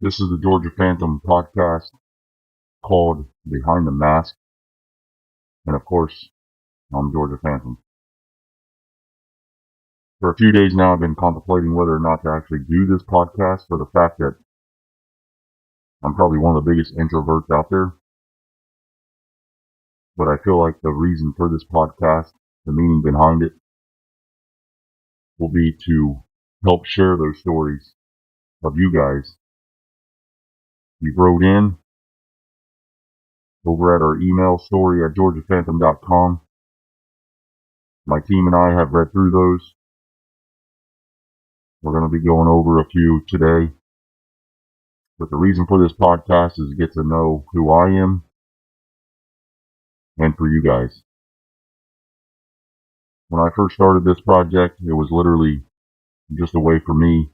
This is the Georgia Phantom podcast called Behind the Mask. And of course, I'm Georgia Phantom. For a few days now, I've been contemplating whether or not to actually do this podcast for the fact that I'm probably one of the biggest introverts out there. But I feel like the reason for this podcast, the meaning behind it, will be to help share those stories of you guys. You wrote in over at our email story at georgiaphantom.com. My team and I have read through those. We're going to be going over a few today. But the reason for this podcast is to get to know who I am and for you guys. When I first started this project, it was literally just a way for me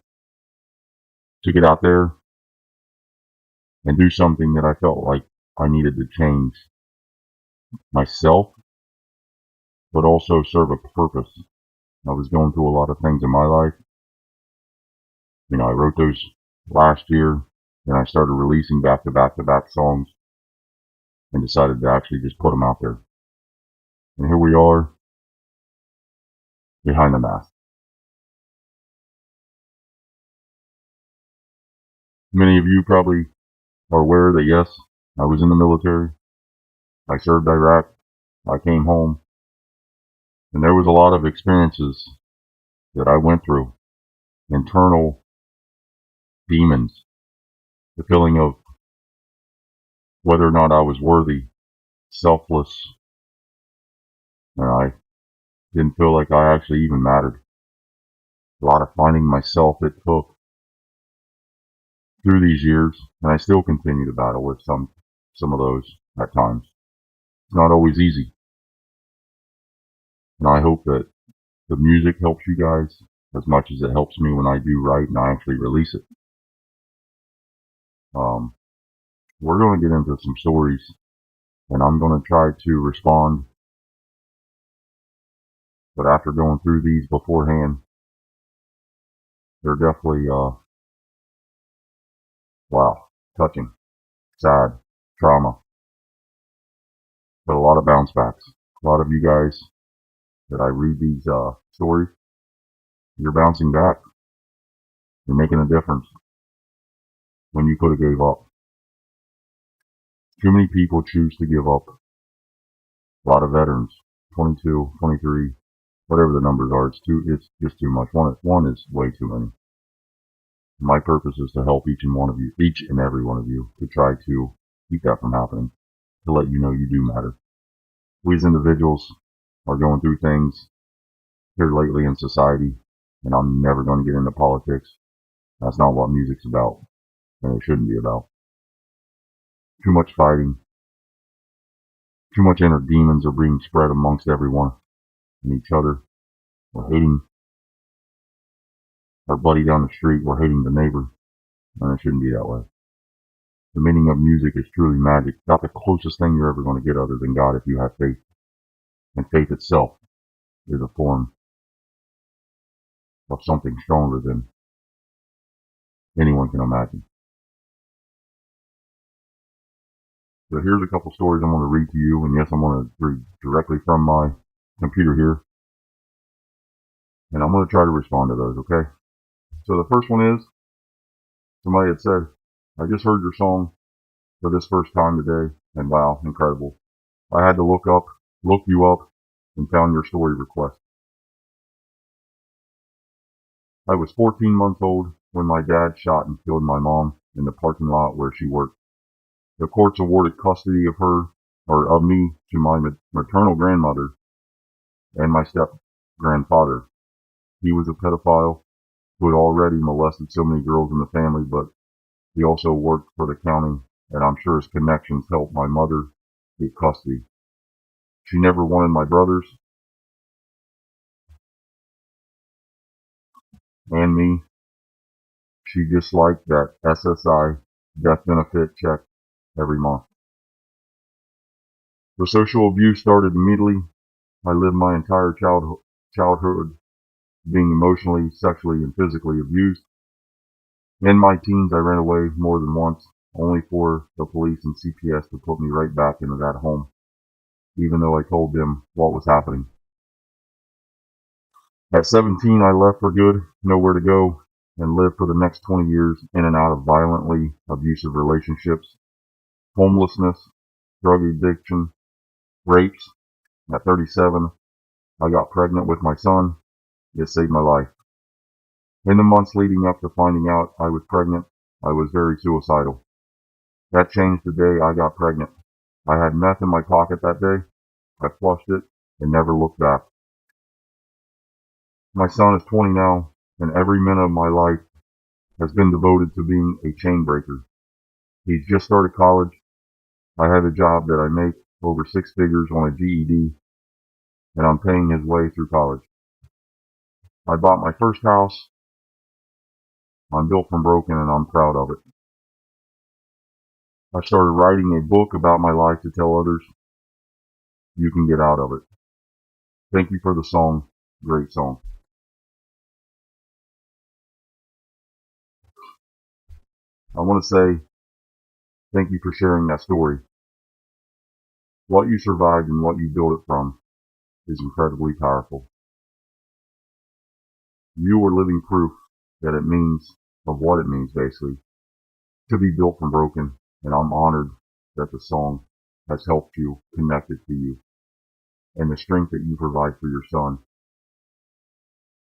to get out there and do something that I felt like I needed to change myself, but also serve a purpose. I was going through a lot of things in my life. I wrote those last year, and I started releasing back-to-back-to-back songs and decided to actually just put them out there. And here we are, behind the mask. Many of you probably are aware that yes, I was in the military. I served Iraq. I came home. And there was a lot of experiences that I went through. Internal demons. The feeling of whether or not I was worthy, selfless. And I didn't feel like I actually even mattered. A lot of finding myself it took through these years. And I still continue to battle with some of those at times. It's not always easy. And I hope that the music helps you guys as much as it helps me when I do write and I actually release it. We're going to get into some stories, and I'm going to try to respond. But after going through these beforehand, they're definitely, touching, sad, trauma, but a lot of bounce backs. A lot of you guys that I read these stories, you're bouncing back. You're making a difference when you could have gave up. Too many people choose to give up. A lot of veterans, 22, 23, whatever the numbers are, it's just too much. One is way too many. My purpose is to help each and every one of you, to try to keep that from happening, to let you know you do matter. We as individuals are going through things here lately in society, and I'm never going to get into politics. That's not what music's about, and it shouldn't be about. Too much fighting, too much inner demons are being spread amongst everyone and each other. We're hating our buddy down the street, we're hating the neighbor, and it shouldn't be that way. The meaning of music is truly magic. Not the closest thing you're ever going to get other than God if you have faith. And faith itself is a form of something stronger than anyone can imagine. So here's a couple stories I'm going to read to you, and yes, I'm going to read directly from my computer here. And I'm going to try to respond to those, okay? So the first one is, somebody had said, I just heard your song for this first time today, and wow, incredible. I had to look you up, and found your story request. I was 14 months old when my dad shot and killed my mom in the parking lot where she worked. The courts awarded custody of me to my maternal grandmother and my step-grandfather. He was a pedophile who had already molested so many girls in the family, but he also worked for the county, and I'm sure his connections helped my mother get custody. She never wanted my brothers and me. She disliked that SSI death benefit check every month. The social abuse started immediately. I lived my entire childhood being emotionally, sexually, and physically abused. In my teens, I ran away more than once, only for the police and CPS to put me right back into that home, even though I told them what was happening. At 17, I left for good, nowhere to go, and lived for the next 20 years in and out of violently abusive relationships, homelessness, drug addiction, rapes. At 37, I got pregnant with my son. It saved my life. In the months leading up to finding out I was pregnant, I was very suicidal. That changed the day I got pregnant. I had meth in my pocket that day. I flushed it and never looked back. My son is 20 now, and every minute of my life has been devoted to being a chain breaker. He's just started college. I have a job that I make over 6 figures on a GED, and I'm paying his way through college. I bought my first house. I'm built from broken, and I'm proud of it. I started writing a book about my life to tell others you can get out of it. Thank you for the song. Great song. I want to say thank you for sharing that story. What you survived and what you built it from is incredibly powerful. You are living proof that it means, of what it means basically, to be built from broken, and I'm honored that the song has helped you, connected to you, and the strength that you provide for your son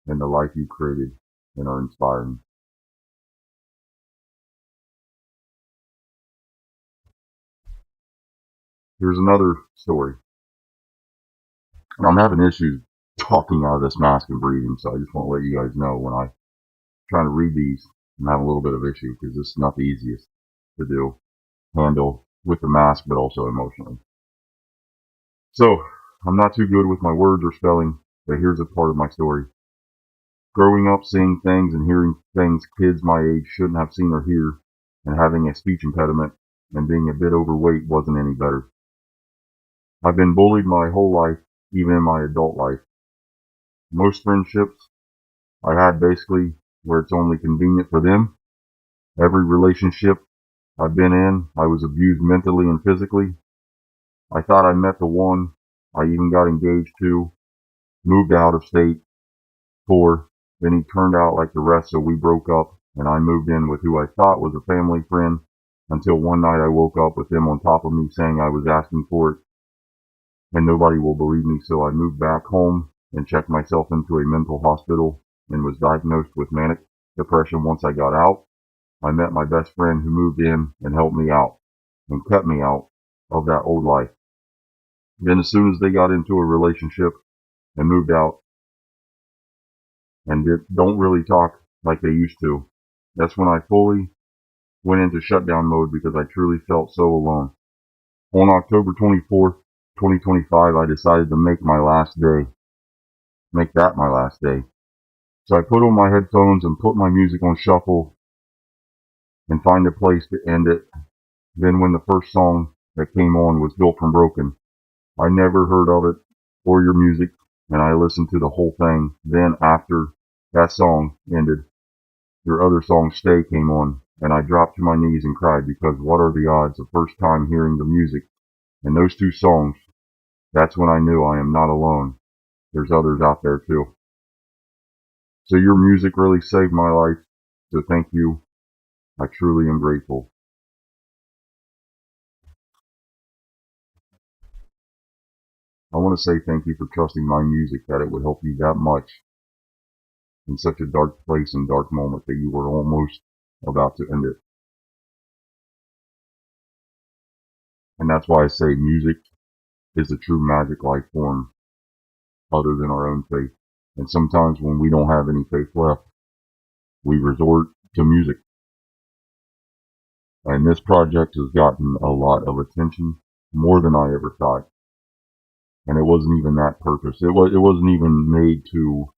and the life you created and are inspiring. Here's another story. I'm having issues talking out of this mask and breathing, so I just want to let you guys know when I'm trying to read these, I'm having a little bit of issue because it's not the easiest to handle with the mask, but also emotionally. So I'm not too good with my words or spelling, but here's a part of my story. Growing up, seeing things and hearing things kids my age shouldn't have seen or hear, and having a speech impediment and being a bit overweight wasn't any better. I've been bullied my whole life, even in my adult life. Most friendships I had basically where it's only convenient for them. Every relationship I've been in, I was abused mentally and physically. I thought I met the one. I even got engaged to, moved out of state for. Then he turned out like the rest, so we broke up, and I moved in with who I thought was a family friend, until one night I woke up with him on top of me saying I was asking for it, and nobody will believe me, so I moved back home and checked myself into a mental hospital and was diagnosed with manic depression. Once I got out, I met my best friend who moved in and helped me out and kept me out of that old life. Then as soon as they got into a relationship and moved out and don't really talk like they used to, that's when I fully went into shutdown mode because I truly felt so alone. On October 24th, 2025, I decided to make that my last day. So I put on my headphones and put my music on shuffle and find a place to end it. Then when the first song that came on was Built from Broken, I never heard of it or your music, and I listened to the whole thing. Then after that song ended, your other song, Stay, came on, and I dropped to my knees and cried because what are the odds the first time hearing the music and those two songs, that's when I knew I am not alone. There's others out there too. So your music really saved my life, so thank you. I truly am grateful. I want to say thank you for trusting my music, that it would help you that much in such a dark place and dark moment that you were almost about to end it. And that's why I say music is the true magic life form other than our own faith. And sometimes when we don't have any faith left, we resort to music. And this project has gotten a lot of attention, more than I ever thought. And it wasn't even that purpose. It wasn't even made to.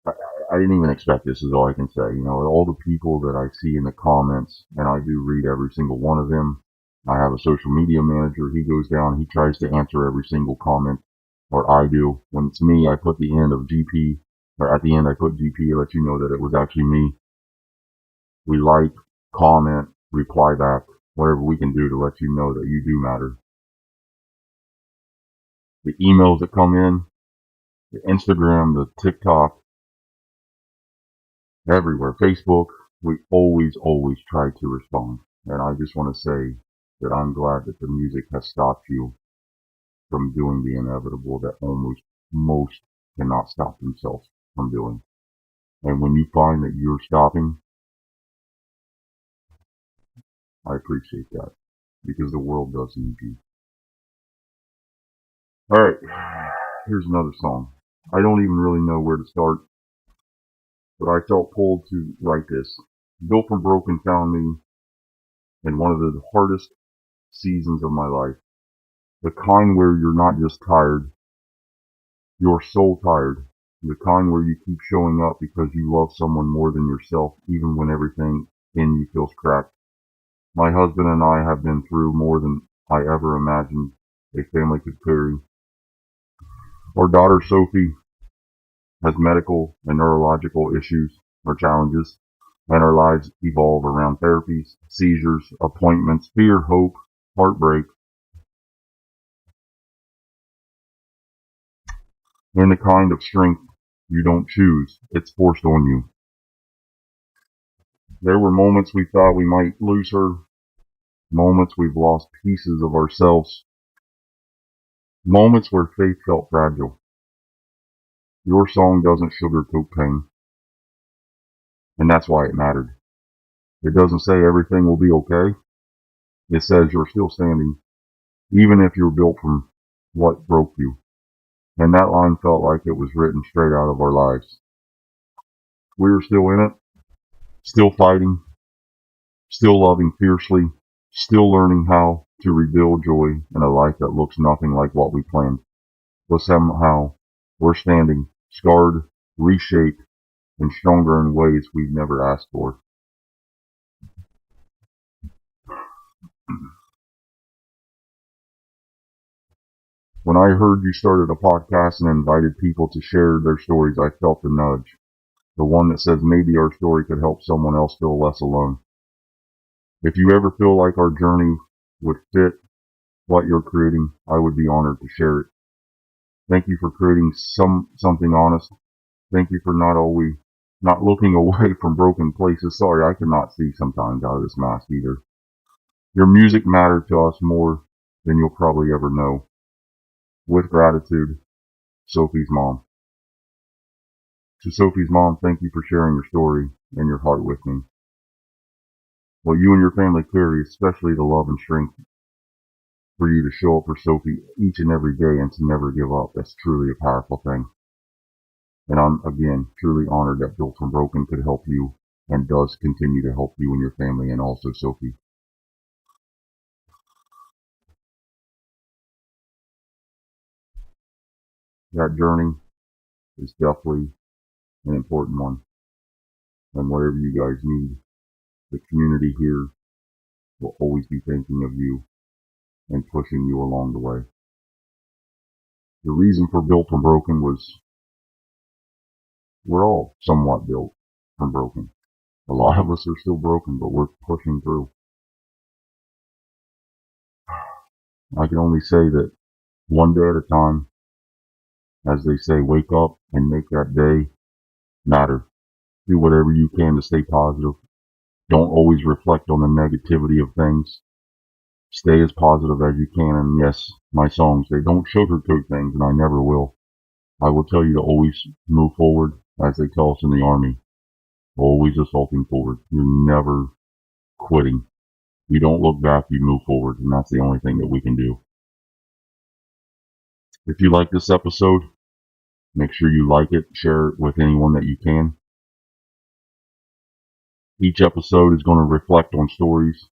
I didn't even expect this. Is all I can say. You know, all the people that I see in the comments, and I do read every single one of them. I have a social media manager. He goes down. He tries to answer every single comment, or I do. When it's me, I put the end of GP, or at the end I put GP to let you know that it was actually me. We like, comment, reply back, whatever we can do to let you know that you do matter. The emails that come in, the Instagram, the TikTok, everywhere, Facebook, we always try to respond. And I just want to say that I'm glad that the music has stopped you from doing the inevitable that almost most cannot stop themselves from doing. And when you find that you're stopping, I appreciate that because the world does need you. All right, here's another song. I don't even really know where to start, but I felt pulled to write this. Built from Broken found me in one of the hardest seasons of my life. The kind where you're not just tired, you're so tired. The kind where you keep showing up because you love someone more than yourself, even when everything in you feels cracked. My husband and I have been through more than I ever imagined a family could carry. Our daughter Sophie has medical and neurological issues or challenges, and our lives evolve around therapies, seizures, appointments, fear, hope, heartbreak, and the kind of strength you don't choose. It's forced on you. There were moments we thought we might lose her, moments we've lost pieces of ourselves, moments where faith felt fragile. Your song doesn't sugarcoat pain, and that's why it mattered. It doesn't say everything will be okay. It says you're still standing, even if you're built from what broke you. And that line felt like it was written straight out of our lives. We were still in it, still fighting, still loving fiercely, still learning how to rebuild joy in a life that looks nothing like what we planned. But somehow, we're standing, scarred, reshaped, and stronger in ways we've never asked for. When I heard you started a podcast and invited people to share their stories, I felt the nudge. The one that says maybe our story could help someone else feel less alone. If you ever feel like our journey would fit what you're creating, I would be honored to share it. Thank you for creating something honest. Thank you for not looking away from broken places. Sorry, I cannot see sometimes out of this mask either. Your music mattered to us more than you'll probably ever know. With gratitude, Sophie's mom. To Sophie's mom, thank you for sharing your story and your heart with me. What you and your family carry, especially the love and strength for you to show up for Sophie each and every day and to never give up, that's truly a powerful thing. And I'm, again, truly honored that Built from Broken could help you and does continue to help you and your family and also Sophie. That journey is definitely an important one. And whatever you guys need, the community here will always be thinking of you and pushing you along the way. The reason for Built from Broken was we're all somewhat built from broken. A lot of us are still broken, but we're pushing through. I can only say that one day at a time, as they say, wake up and make that day matter. Do whatever you can to stay positive. Don't always reflect on the negativity of things. Stay as positive as you can. And yes, my songs, they don't sugarcoat things, and I never will. I will tell you to always move forward, as they tell us in the Army. Always assaulting forward. You're never quitting. You don't look back, you move forward, and that's the only thing that we can do. If you like this episode, make sure you like it, share it with anyone that you can. Each episode is going to reflect on stories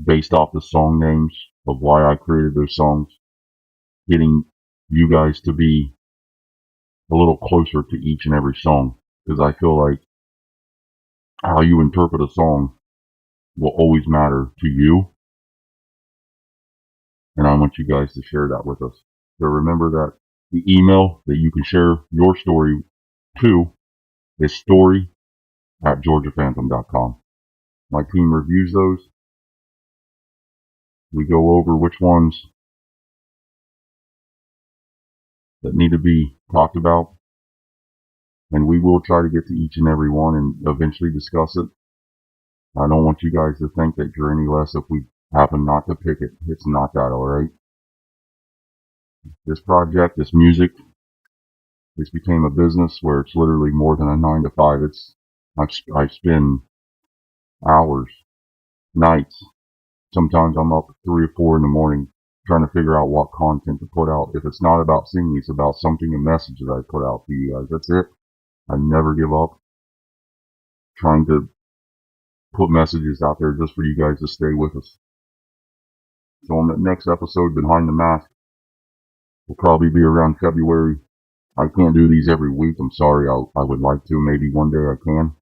based off the song names of why I created those songs, getting you guys to be a little closer to each and every song, because I feel like how you interpret a song will always matter to you, and I want you guys to share that with us. So remember that the email that you can share your story to is story@georgiaphantom.com. My team reviews those. We go over which ones that need to be talked about, and we will try to get to each and every one and eventually discuss it. I don't want you guys to think that you're any less if we happen not to pick it. It's not that, alright? This project, this music, this became a business where it's literally more than a 9 to 5. I spend hours, nights. Sometimes I'm up 3 or 4 in the morning trying to figure out what content to put out. If it's not about singing, it's about something, a message that I put out to you guys. That's it. I never give up trying to put messages out there just for you guys to stay with us. So on the next episode, Behind the Mask, will probably be around February. I can't do these every week. I'm sorry. I would like to. Maybe one day I can.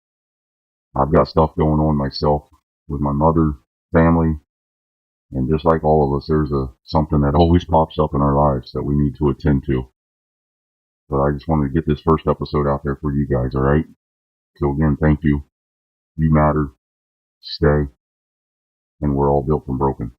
I've got stuff going on myself with my mother, family, and just like all of us, there's something that always pops up in our lives that we need to attend to. But I just wanted to get this first episode out there for you guys, alright? So again, thank you. You matter. Stay. And we're all built from broken.